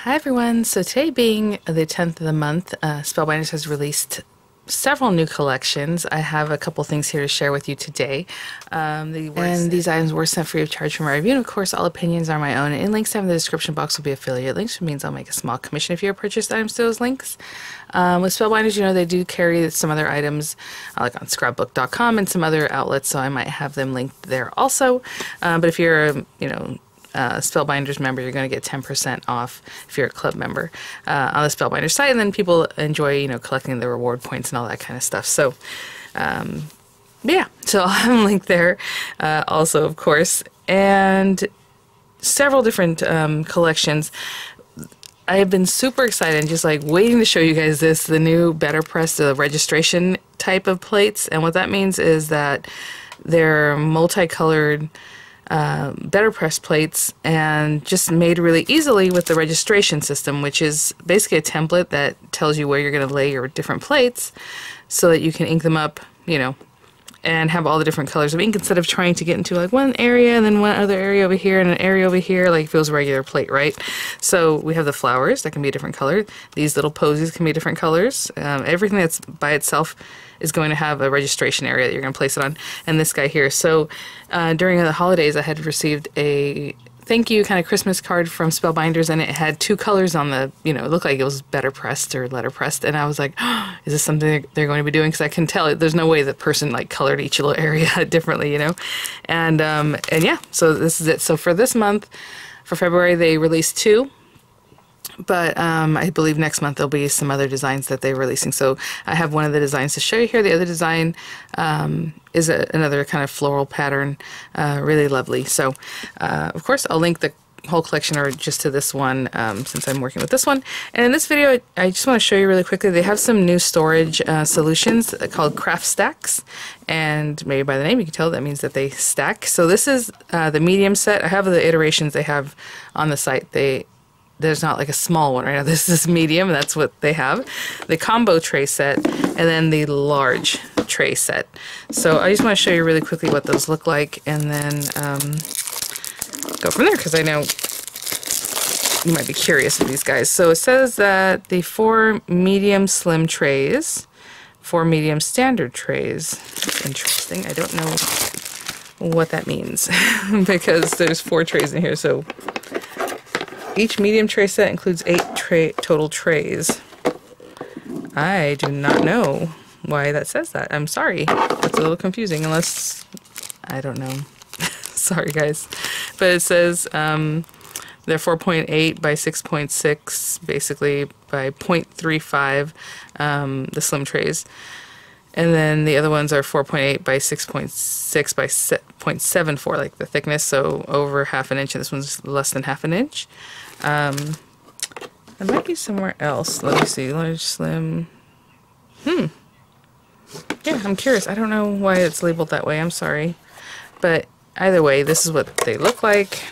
Hi everyone, so today being the 10th of the month, Spellbinders has released several new collections. I have a couple things here to share with you today. These items were sent free of charge from our review, and of course all opinions are my own, and links down in the description box will be affiliate links, which means I'll make a small commission if you have purchased items to those links. With Spellbinders, you know, they do carry some other items like on scrapbook.com and some other outlets, so I might have them linked there also. But if you're, Spellbinders member, you're going to get 10% off if you're a club member on the Spellbinders site, and then people enjoy, collecting the reward points and all that kind of stuff. So, yeah, so I'll have them linked there also, of course, and several different collections. I have been super excited and just like waiting to show you guys the new BetterPress, the registration type of plates, and what that means is that they're multicolored BetterPress plates and just made really easily with the registration system, which is basically a template that tells you where you're going to lay your different plates so that you can ink them up, and have all the different colors of ink instead of trying to get into like one area and then one other area over here and an area over here like it feels a regular plate, right? So we have the flowers that can be a different color. These little posies can be different colors. Everything that's by itself is going to have a registration area that you're going to place it on, and this guy here. So during the holidays I had received a thank you kind of Christmas card from Spellbinders, and it had two colors on the, it looked like it was better pressed or letter pressed, and I was like, oh, is this something they're going to be doing? Because I can tell there's no way the person like colored each little area differently, and yeah, so this is it. So for this month, for February, they released two, but I believe next month there'll be some other designs that they're releasing. So I have one of the designs to show you here. The other design is another kind of floral pattern, really lovely. So of course I'll link the whole collection or just to this one since I'm working with this one. And in this video I just want to show you really quickly, they have some new storage solutions called Craft Stax, and maybe by the name you can tell that means that they stack. So this is the medium set. I have the iterations they have on the site. There's not like a small one right now. This is medium, and that's what they have. The combo tray set, and then the large tray set. So I just want to show you really quickly what those look like, and then go from there, because I know you might be curious with these guys. So it says that the 4 medium slim trays, 4 medium standard trays. That's interesting. I don't know what that means because there's 4 trays in here. So each medium tray set includes 8 total trays. I do not know why that says that. I'm sorry. That's a little confusing, unless, I don't know. Sorry, guys. But it says they're 4.8 by 6.6, basically, by 0.35, the slim trays. And then the other ones are 4.8 by 6.6 by 0.74, like the thickness, so over half an inch, and this one's less than half an inch. It might be somewhere else. Let me see. Large, slim. Yeah, I'm curious. I don't know why it's labeled that way. I'm sorry. But either way, this is what they look like.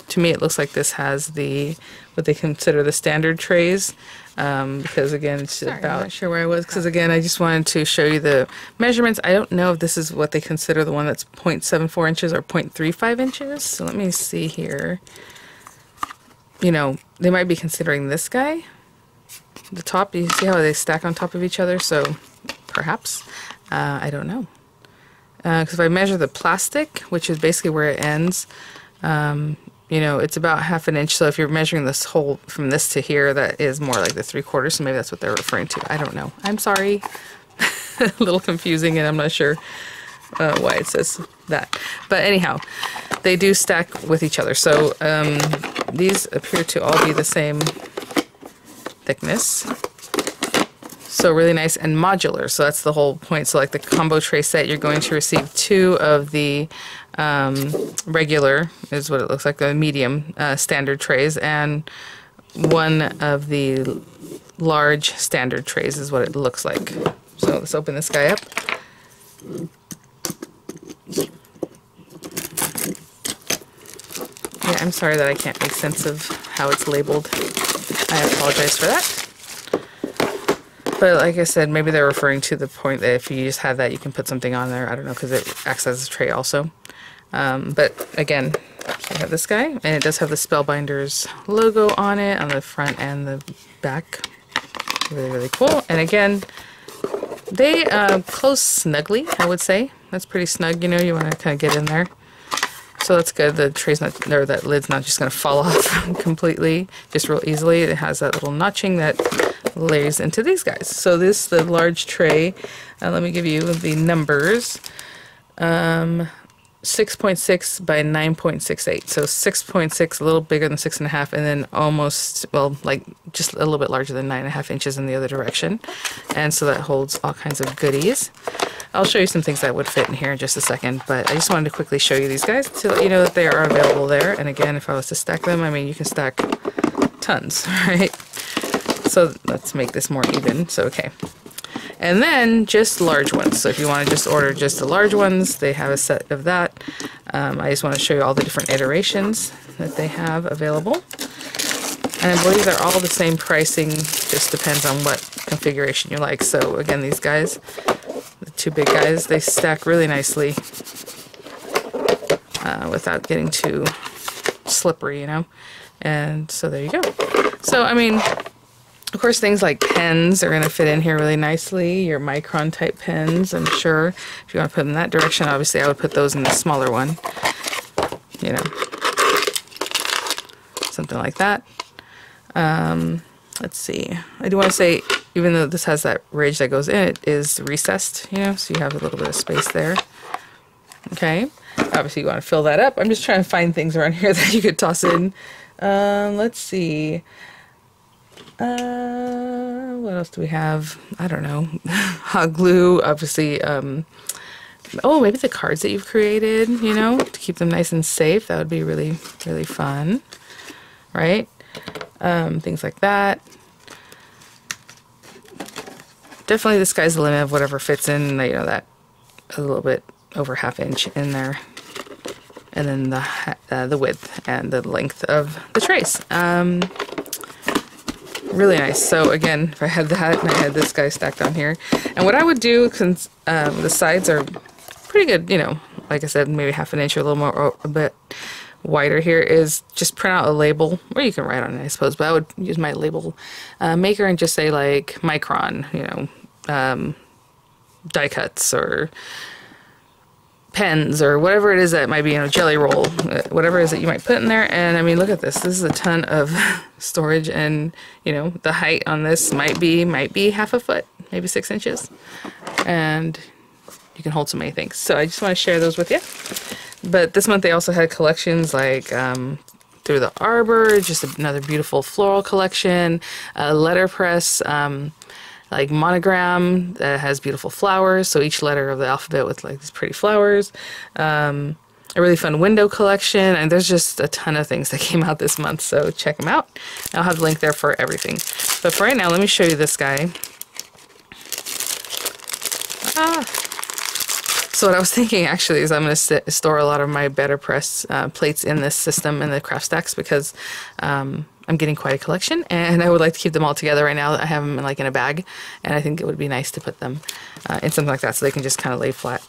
To me, it looks like this has what they consider the standard trays. Because again, it's I'm not sure where I was. Because again, I just wanted to show you the measurements. I don't know if this is what they consider the one that's 0.74 inches or 0.35 inches. So let me see here. They might be considering this guy. The top, you see how they stack on top of each other? So perhaps, I don't know. Because if I measure the plastic, which is basically where it ends, it's about half an inch. So if you're measuring this whole from this to here, that is more like the 3/4. So maybe that's what they're referring to. I don't know. I'm sorry. A little confusing, and I'm not sure why it says that. But anyhow, they do stack with each other. So these appear to all be the same thickness. So really nice and modular. So that's the whole point. So like the combo tray set, you're going to receive 2 of the regular, is what it looks like, the medium standard trays, and 1 of the large standard trays is what it looks like. So let's open this guy up. Yeah, I'm sorry that I can't make sense of how it's labeled. I apologize for that. But like I said, maybe they're referring to the point that if you just have that, you can put something on there. I don't know, because it acts as a tray also. But again, so I have this guy, and it does have the Spellbinders logo on it on the front and the back. Really, really cool. And again, they close snugly, I would say. That's pretty snug, you know, you want to kind of get in there. So that's good. The tray's not, or that lid's not just going to fall off completely, just real easily. It has that little notching that lays into these guys. So this, the large tray, let me give you the numbers. 6.6 by 9.68. So 6.6, a little bigger than 6.5, and then almost, well, like just a little bit larger than 9.5 inches in the other direction. And so that holds all kinds of goodies. I'll show you some things that would fit in here in just a second, but I just wanted to quickly show you these guys to let you know that they are available there. And again, if I was to stack them, I mean, you can stack tons, right? So let's make this more even. So, okay. And then just large ones. So if you want to just order just the large ones, they have a set of that. I just want to show you all the different iterations that they have available. And I believe they're all the same pricing, just depends on what configuration you like. So again, these guys, the two big guys, they stack really nicely without getting too slippery, you know. And so there you go. So, I mean, of course, things like pens are going to fit in here really nicely. Your micron type pens, I'm sure. If you want to put them in that direction, obviously I would put those in the smaller one. You know, something like that. Let's see. I do want to say, even though this has that ridge that goes in, it is recessed, you know, so you have a little bit of space there. Okay. Obviously you want to fill that up. I'm just trying to find things around here that you could toss in. Let's see. What else do we have? I don't know. Hot glue, obviously. Oh, maybe the cards that you've created, you know, to keep them nice and safe. That would be really, really fun, right? Things like that. Definitely the sky's the limit of whatever fits in, you know, that a little bit over ½ inch in there. And then the width and the length of the trays. Really nice. So again, if I had that and I had this guy stacked on here, and what I would do, since the sides are pretty good, you know, like I said, maybe ½ inch or a little more, a bit wider here, is just print out a label, or you can write on it, I suppose, but I would use my label maker and just say like micron, you know, die cuts or pens or whatever it is that might be, you know, jelly roll, whatever it is that you might put in there. And I mean, look at this. This is a ton of storage, and you know, the height on this might be ½ a foot, maybe 6 inches, and you can hold so many things. So I just want to share those with you. But this month they also had collections like Through the Arbor, just another beautiful floral collection, letterpress, like monogram that has beautiful flowers, so each letter of the alphabet with like these pretty flowers. A really fun window collection, and there's just a ton of things that came out this month, so check them out. I'll have a link there for everything. But for right now, let me show you this guy. So what I was thinking actually is I'm going to store a lot of my BetterPress plates in this system, in the craft stacks, because I'm getting quite a collection, and I would like to keep them all together right now. I have them like in a bag, and I think it would be nice to put them in something like that so they can just kind of lay flat.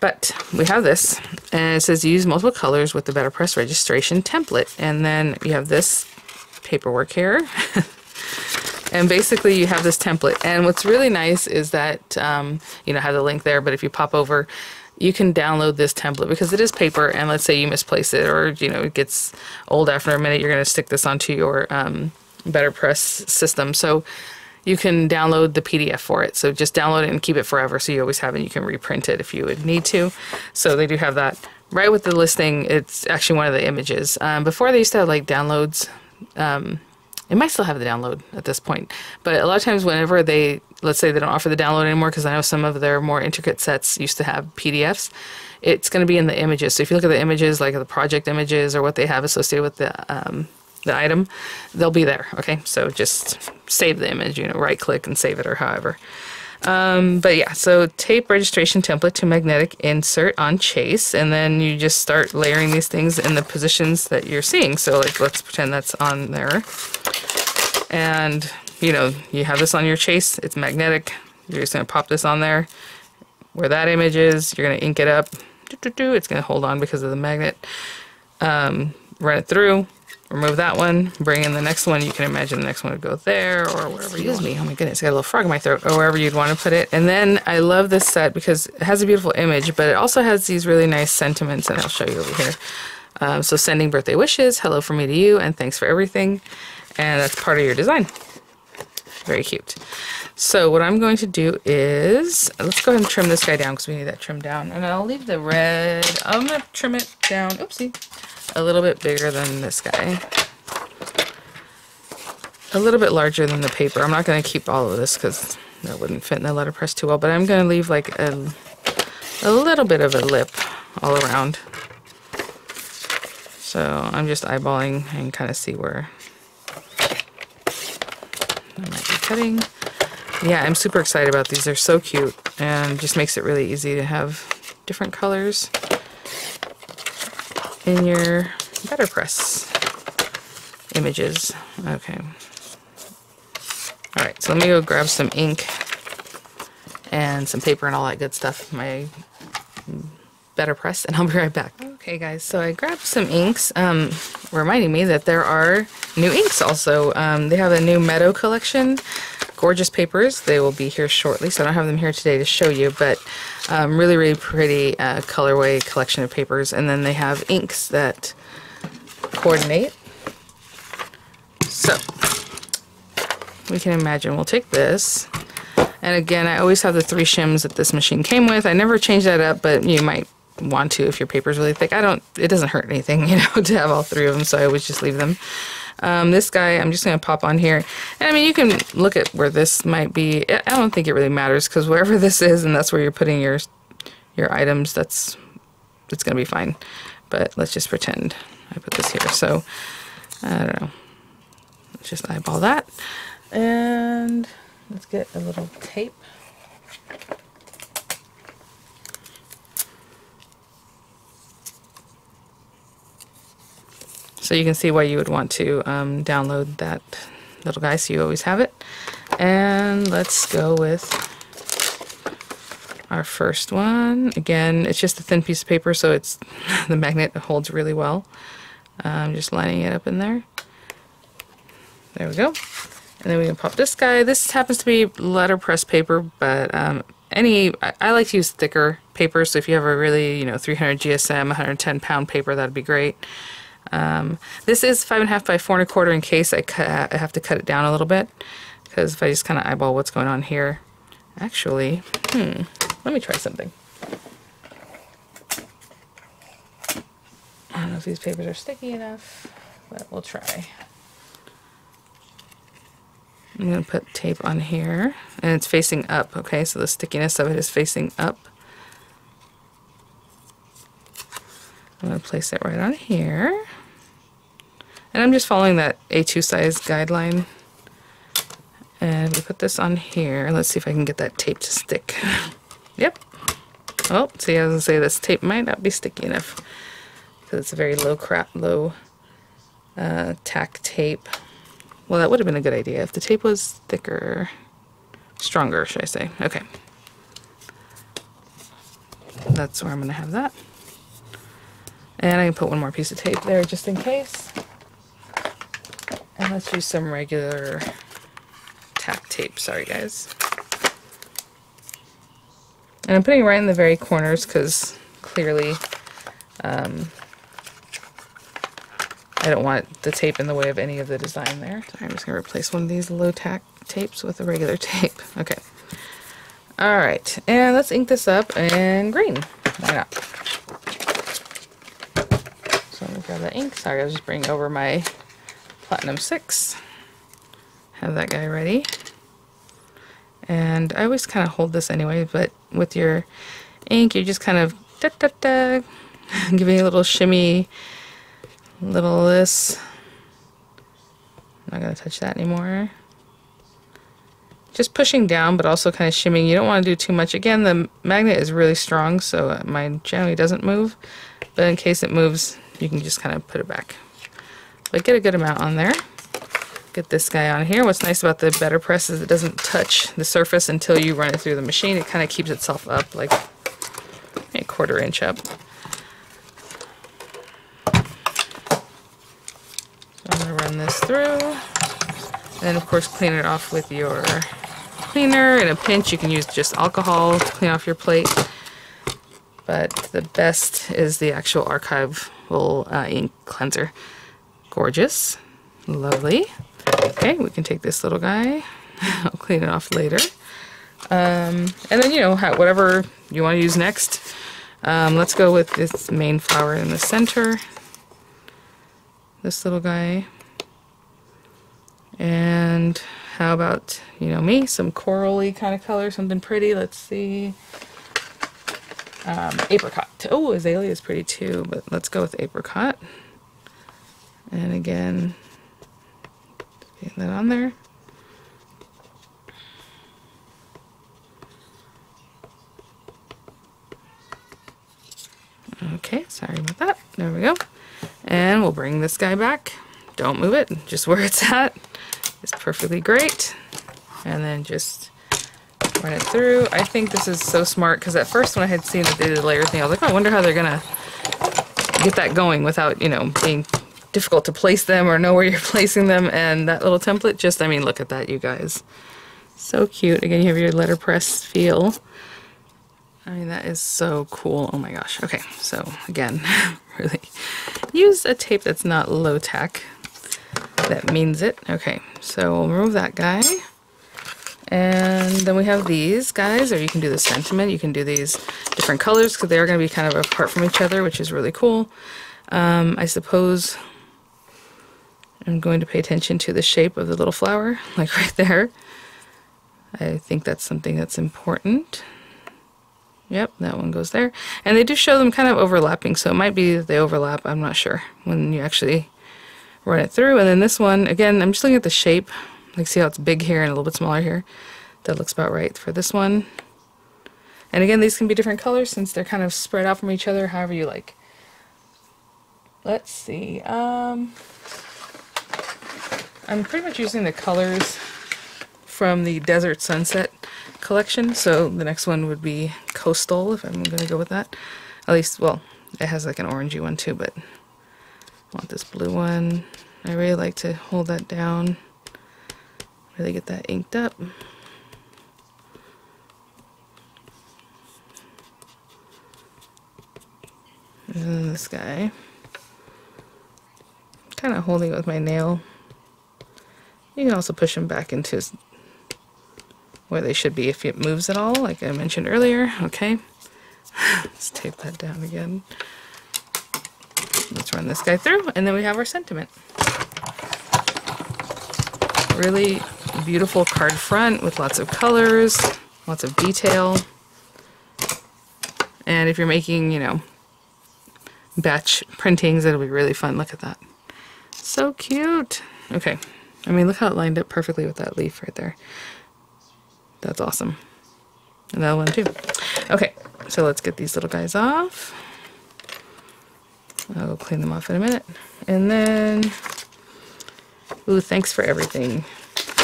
But we have this, and it says use multiple colors with the BetterPress registration template. And then you have this paperwork here. And basically you have this template. And what's really nice is that, you know, I have the link there, but if you pop over, you can download this template because it is paper, and let's say you misplace it, or, you know, it gets old after a minute, you're going to stick this onto your BetterPress system. So you can download the PDF for it. So just download it and keep it forever, so you always have it. You can reprint it if you would need to. So they do have that right with the listing. It's actually one of the images. Before they used to have like downloads. It might still have the download at this point, but a lot of times whenever they, let's say they don't offer the download anymore, because I know some of their more intricate sets used to have PDFs, it's going to be in the images. So if you look at the images, like the project images or what they have associated with the item, they'll be there. Okay, so just save the image, you know, right click and save it, or however. But yeah, so tape registration template to magnetic insert on chase, and then you just start layering these things in the positions that you're seeing. So like, let's pretend that's on there, and you know, you have this on your chase, it's magnetic, you're just going to pop this on there where that image is, you're going to ink it up It's going to hold on because of the magnet. Run it through, remove that one, bring in the next one. You can imagine the next one would go there or wherever you want. Oh my goodness, I got a little frog in my throat. Or wherever you'd want to put it. And then I love this set because it has a beautiful image, but it also has these really nice sentiments, and I'll show you over here. So sending birthday wishes, hello from me to you, and thanks for everything. And that's part of your design. Very cute. So what I'm going to do is, let's go ahead and trim this guy down because we need that trimmed down. And I'll leave the red, I'm going to trim it down, oopsie, a little bit bigger than this guy. A little bit larger than the paper. I'm not going to keep all of this because that wouldn't fit in the letterpress too well, but I'm going to leave like a little bit of a lip all around. So I'm just eyeballing and kind of see where I might be cutting. Yeah, I'm super excited about these. They're so cute and just makes it really easy to have different colors in your BetterPress images. Okay. Alright, so let me go grab some ink and some paper and all that good stuff. My BetterPress, and I'll be right back. Okay guys, so I grabbed some inks, reminding me that there are new inks also. They have a new Meadow collection, gorgeous papers. They will be here shortly, so I don't have them here today to show you, but really, really pretty colorway collection of papers. And then they have inks that coordinate. So, we can imagine we'll take this. And again, I always have the 3 shims that this machine came with. I never change that up, but you might want to if your paper's really thick. It doesn't hurt anything, you know, to have all 3 of them, so I always just leave them. This guy, I'm just going to pop on here. And I mean, you can look at where this might be. I don't think it really matters, because wherever this is, and that's where you're putting your items, it's going to be fine. But let's just pretend I put this here. So, I don't know. Let's just eyeball that. And let's get a little tape. So you can see why you would want to download that little guy, so you always have it. And let's go with our first one. Again, it's just a thin piece of paper, so it's the magnet holds really well. Just lining it up in there. There we go. And then we can pop this guy. This happens to be letterpress paper, but I like to use thicker paper, so if you have a really, 300 GSM, 110 pound paper, that'd be great. This is 5.5 by 4.25 in case I have to cut it down a little bit, because if I just kind of eyeball what's going on here. Actually, let me try something. I don't know if these papers are sticky enough, but we'll try. I'm going to put tape on here, and it's facing up, okay, so the stickiness of it is facing up. I'm going to place it right on here. And I'm just following that A2 size guideline. And we put this on here. Let's see if I can get that tape to stick. Yep. Oh, see, I was going to say this tape might not be sticky enough, because it's a very low tack tape. Well, that would have been a good idea if the tape was thicker, stronger, should I say. Okay. That's where I'm going to have that. And I can put one more piece of tape there just in case. And let's use some regular tack tape. Sorry, guys. And I'm putting it right in the very corners because clearly I don't want the tape in the way of any of the design there. So I'm just going to replace one of these low tack tapes with a regular tape. Okay. Alright, and let's ink this up in green. Why not? So I'm going to grab that ink. Sorry, I was just bringing over my Platinum 6. Have that guy ready. And I always kind of hold this anyway, but with your ink, you just kind of giving a little shimmy, little this. I'm not going to touch that anymore. Just pushing down, but also kind of shimmying. You don't want to do too much. Again, the magnet is really strong, so mine generally doesn't move. But in case it moves, you can just kind of put it back. But get a good amount on there. Get this guy on here. What's nice about the BetterPress is it doesn't touch the surface until you run it through the machine. It kind of keeps itself up like a 1/4 inch up. gonna run this through. And of course clean it off with your cleaner. In a pinch you can use just alcohol to clean off your plate. But the best is the actual archival ink cleanser. Gorgeous. Lovely. Okay, we can take this little guy. I'll clean it off later. And then, you know, whatever you want to use next. Let's go with this main flower in the center. This little guy. And how about, you know me, some corally kind of color, something pretty. Let's see. Apricot. Oh, azalea is pretty too, but let's go with apricot. And again, get that on there. Okay, sorry about that. There we go. And we'll bring this guy back. Don't move it, just where it's at. It's perfectly great. And then just run it through. I think this is so smart because at first when I had seen that they did the layer thing, I was like, oh, I wonder how they're gonna get that going without, you know, being difficult to place them or know where you're placing them. And that little template just, I mean, look at that, you guys. So cute. Again, you have your letterpress feel. I mean, that is so cool. Oh my gosh. Okay, so again, really use a tape that's not low tack. That means it. Okay, so we'll remove that guy. And then we have these guys, or you can do the sentiment. You can do these different colors because they're going to be kind of apart from each other, which is really cool. I suppose I'm going to pay attention to the shape of the little flower, like right there. I think that's something that's important. Yep, that one goes there. And they do show them kind of overlapping, so it might be that they overlap, I'm not sure, when you actually run it through. And then this one, again, I'm just looking at the shape. Like, see how it's big here and a little bit smaller here? That looks about right for this one. And again, these can be different colors since they're kind of spread out from each other, however you like. Let's see. I'm pretty much using the colors from the Desert Sunset collection, so the next one would be Coastal, if I'm going to go with that. At least, well, it has like an orangey one too, but I want this blue one. I really like to hold that down, really get that inked up. And then this guy, kind of holding it with my nail. You can also push them back into where they should be if it moves at all, like I mentioned earlier. Okay, let's tape that down again. Let's run this guy through, and then we have our sentiment. Really beautiful card front with lots of colors, lots of detail. And if you're making, you know, batch printings, it'll be really fun. Look at that. So cute. Okay, I mean, look how it lined up perfectly with that leaf right there. That's awesome. And that one too. Okay, so let's get these little guys off. I'll clean them off in a minute. And then, ooh, thanks for everything.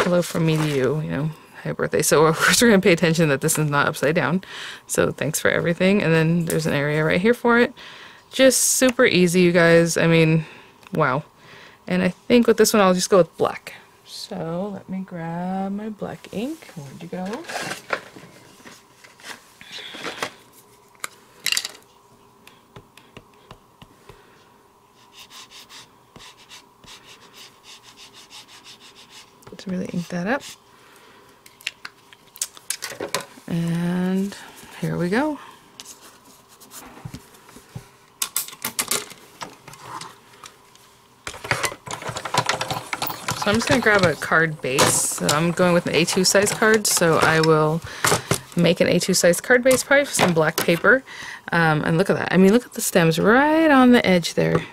Hello from me to you, you know, happy birthday. So of course we're gonna pay attention that this is not upside down. So thanks for everything. And then there's an area right here for it. Just super easy, you guys. I mean, wow. And I think with this one, I'll just go with black. So let me grab my black ink. Where'd you go? Let's really ink that up. And here we go. So I'm just going to grab a card base. So I'm going with an A2 size card, so I will make an A2 size card base, probably with some black paper. And look at that. I mean, look at the stems right on the edge there.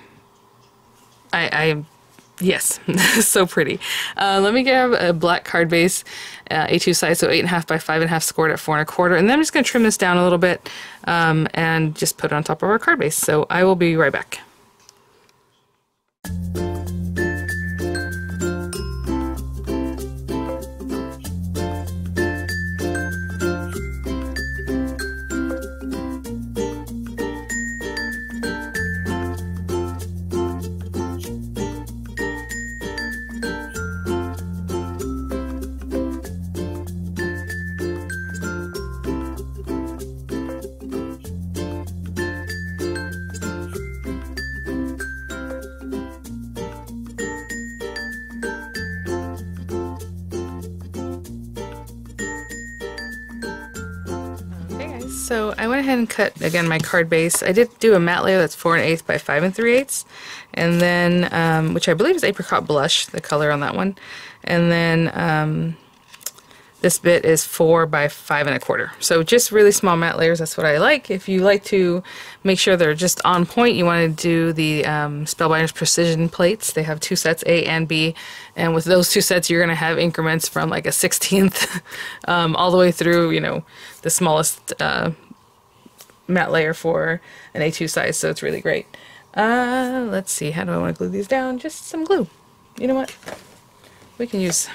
Yes, so pretty. Let me grab a black card base, A2 size, so 8.5 by 5.5 scored at 4 1/4. And then I'm just going to trim this down a little bit and just put it on top of our card base. So I will be right back. So I went ahead and cut, again, my card base. I did do a matte layer that's 4 1/8 by 5 3/8, and then, which I believe is Apricot Blush, the color on that one. And then this bit is 4 by 5 1/4. So just really small matte layers, that's what I like. If you like to make sure they're just on point, you want to do the Spellbinders Precision plates. They have 2 sets, A and B, and with those 2 sets you're going to have increments from like a 1/16 all the way through, you know, the smallest matte layer for an A2 size, so it's really great. Let's see, how do I want to glue these down? Just some glue. You know what? We can use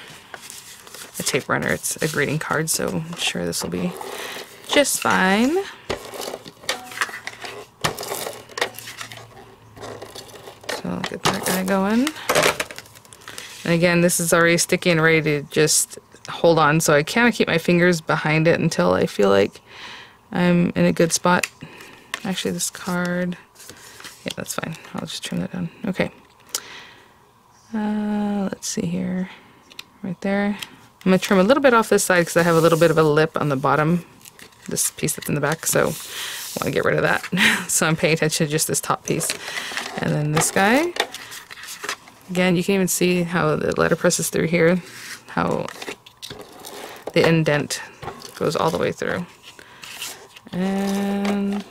a tape runner. It's a greeting card, so I'm sure this will be just fine. So I'll get that guy going. And again, this is already sticky and ready to just hold on, so I kind of keep my fingers behind it until I feel like I'm in a good spot. Actually, this card, yeah, that's fine. I'll just trim that down. Okay. Let's see here. Right there. I'm going to trim a little bit off this side because I have a little bit of a lip on the bottom, this piece that's in the back, so I want to get rid of that. So I'm paying attention to just this top piece. And then this guy, again, you can even see how the letterpress is through here, how the indent goes all the way through. And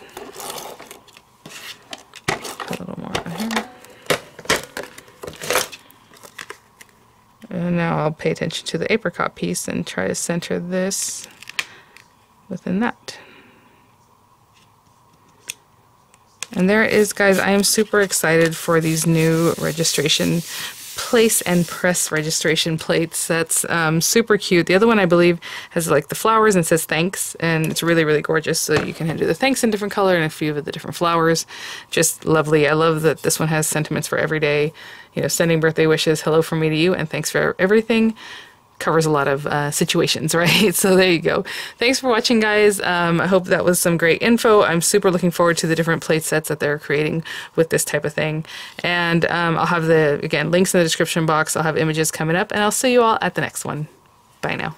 a little more on here. And now I'll pay attention to the apricot piece and try to center this within that. And there it is, guys. I am super excited for these new registration place and press registration plates. That's super cute. The other one, I believe, has like the flowers and says thanks, and it's really, really gorgeous. So you can do the thanks in different color and a few of the different flowers. Just lovely. I love that this one has sentiments for every day. You know, sending birthday wishes, hello from me to you, and thanks for everything. Covers a lot of situations, right? So there you go. Thanks for watching, guys. I hope that was some great info. I'm super looking forward to the different plate sets that they're creating with this type of thing. And I'll have the, again, links in the description box. I'll have images coming up, and I'll see you all at the next one. Bye now.